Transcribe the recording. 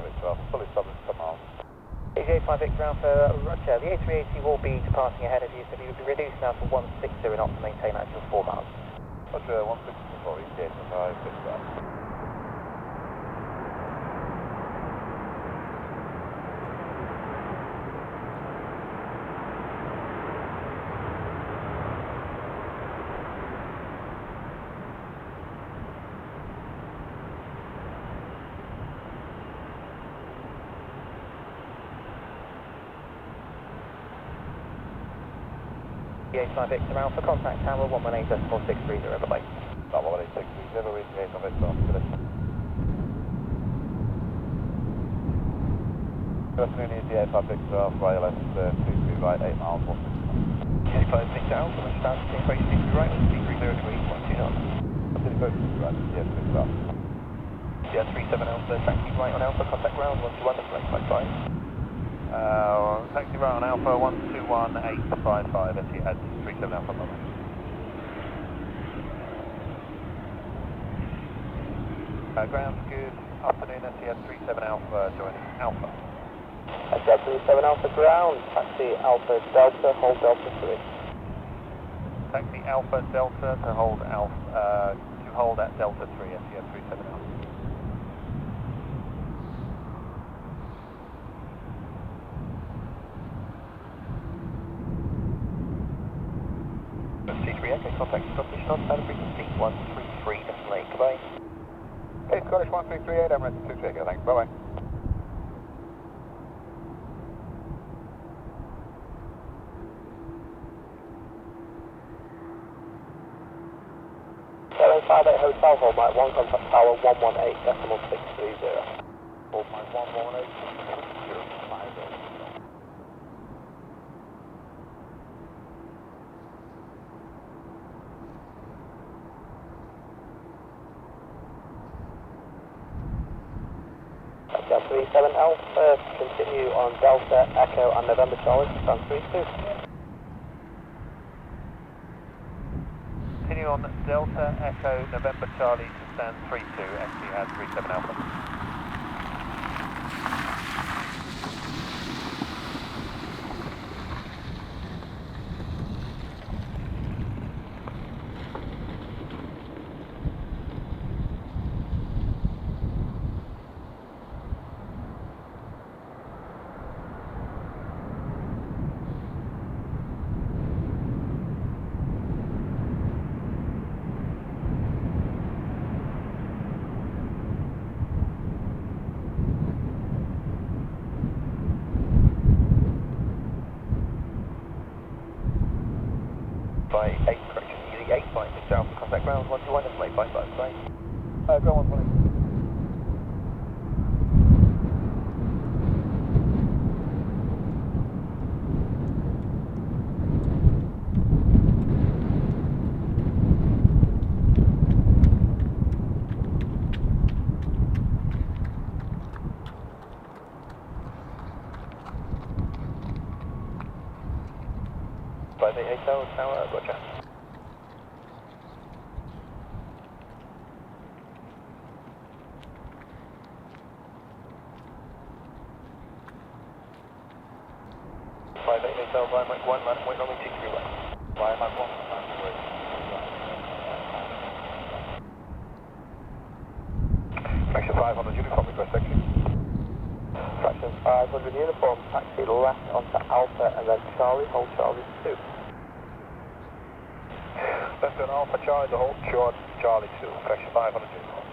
Victor Alpha, fully established 10 miles. EJ5 Victor Alpha, Roger. The A380 will be departing ahead of you, so you will be reduced now to 160 knots to maintain actual 4 miles. Roger, 164, EJ5 Victor Alpha. EJ5 Victor Alpha, contact tower 118.4630, bye-bye. 118.630, EJ5 Victor Alpha, good. Good afternoon, EJ5 Victor Alpha, ILS 23 right, 8 miles, 160. EJ5 Victor Alpha, we'll start to take right 60 right, 30 degrees, 12 knots. City Coast 60 right, yes, Victor Alpha. Yeah, 37 Alpha, taxi right on Alpha, contact ground 121, flight 55. Taxi right on Alpha 121855, Etihad 37 Alpha, bye-bye. Ground's good. Afternoon, Etihad 37 Alpha, joining Alpha. Etihad 37 Alpha ground, taxi Alpha Delta, hold Delta 3. Taxi Alpha Delta to hold at Delta 3, Etihad 37 Alpha. C3 Echo, contact Scottish non-standard frequency 133.8, goodbye. Okay, Scottish 1338, I'm ready to take it, thanks, bye-bye. Seven 58 Hotel, hold mic 1, contact tower 118.630. Hold mic 118.630. Delta 37 Alpha, continue on Delta, Echo and November Charlie, stand 32. Continue on Delta, Echo, November Charlie to stand 32, Etihad 37 Alpha. By 8, correction, using 8 by Mr. Alpha, contact ground 121, flight 55, bye. Go on, 1. By the Hotel Tower, Roger. By the Hotel, by Mike 1, man, wait on me, 63 right. By Mike 1, Fraction 500 uniform request, thank you. Fraction 500 uniform, taxi left onto Alpha and then Charlie, hold Charlie 2. Left on Alpha Charlie to hold short Charlie 2, fraction 500 uniform.